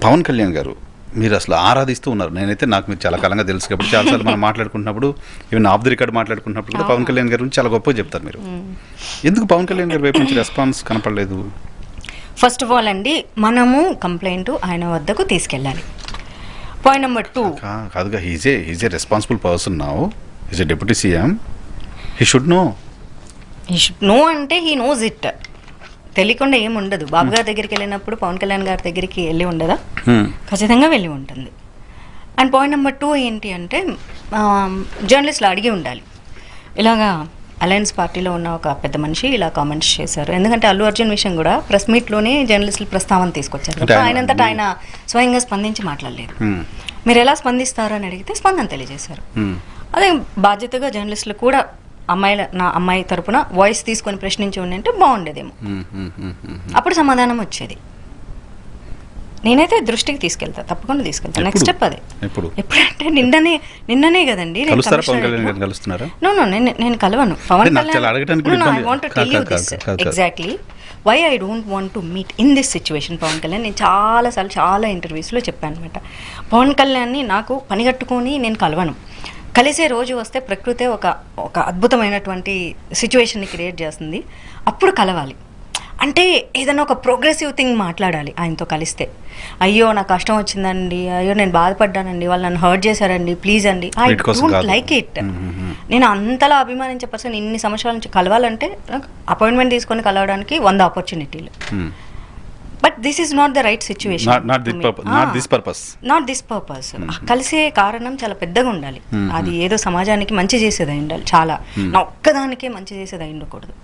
పవన్ కళ్యాణ్ గారు మీరు అసలు ఆరాధిస్తూ ఉన్నారు. నేనైతే నాకు మీరు చాలా కాలంగా తెలుసు కాబట్టి చాలాసార్లు మనం మాట్లాడుకుంటున్నప్పుడు ఈవెన్ ఆఫ్ ది రికార్డ్ మాట్లాడుకుంటున్నప్పుడు కూడా పవన్ కళ్యాణ్ గారి గురించి చాలా గొప్పగా చెప్తారు మీరు. ఎందుకు పవన్ కళ్యాణ్ గారి వైపు నుంచి రెస్పాన్స్ కనపడలేదు? ఫస్ట్ ఆఫ్ ఆల్ అండి, మనము కంప్లైంట్ ఆయన వద్దకు తీసుకెళ్ళాలి. పాయింట్ నెంబర్ 2 కాదుగా, is a responsible person now, is a deputy CM, he should know అంటే హీ నోస్ ఇట్. తెలియకుండా ఏమి ఉండదు. బాబు గారి దగ్గరికి వెళ్ళినప్పుడు పవన్ కళ్యాణ్ గారి దగ్గరికి వెళ్ళి ఉండదా? ఖచ్చితంగా వెళ్ళి ఉంటుంది. అండ్ పాయింట్ నెంబర్ 2 ఏంటి అంటే, జర్నలిస్టులు అడిగి ఉండాలి, ఇలాగా అలయన్స్ పార్టీలో ఉన్న ఒక పెద్ద మనిషి ఇలా కామెంట్స్ చేశారు. ఎందుకంటే అల్లు అర్జున్ విషయం కూడా ప్రెస్ మీట్లోనే జర్నలిస్టులు ప్రస్తావన తీసుకొచ్చారు. ఆయనంతటా ఆయన స్వయంగా స్పందించి మాట్లాడలేదు. మీరు ఎలా స్పందిస్తారు అని అడిగితే స్పందన తెలియజేశారు. అదే బాధ్యతగా జర్నలిస్టులు కూడా నా అమ్మాయి తరపున వాయిస్ తీసుకొని ప్రశ్నించి ఉండంటే బాగుండేదేమో, అప్పుడు సమాధానం వచ్చేది. నేనైతే దృష్టికి తీసుకెళ్తా, తప్పకుండా తీసుకెళ్తాను. నెక్స్ట్ స్టెప్ అదే. ఎప్పుడంటే నిన్ననే కదండి. నేను కలవను Pawan Kalyan. Exactly why I don't want to meet in this situation Pawan Kalyan. నేను చాలా ఇంటర్వ్యూస్లో చెప్పాను అనమాట. పవన్ కళ్యాణ్ని నాకు పనిగట్టుకొని నేను కలవను. కలిసే రోజు వస్తే ప్రకృతే ఒక అద్భుతమైనటువంటి సిచ్యువేషన్ని క్రియేట్ చేస్తుంది. అప్పుడు కలవాలి అంటే ఏదైనా ఒక ప్రోగ్రెసివ్ థింగ్ మాట్లాడాలి ఆయనతో కలిస్తే. అయ్యో నాకు కష్టం వచ్చిందండి, అయ్యో నేను బాధపడ్డానండి, వాళ్ళు నన్ను హర్ట్ చేశారండి, ప్లీజ్ అండి, ఐ డోంట్ లైక్ ఇట్. నేను అంతలా అభిమానించే పర్సన్ ఇన్ని సంవత్సరాల నుంచి కలవాలంటే అపాయింట్మెంట్ తీసుకొని కలవడానికి 100 ఆపర్చునిటీలు. But this is not the right situation, not this purpose. కలిసే కారణం చాలా పెద్దగా ఉండాలి. అది ఏదో సమాజానికి మంచి చేసేది అయి ఉండాలి. చాలా నా ఒక్కదానికే మంచి చేసేది అయి ఉండకూడదు.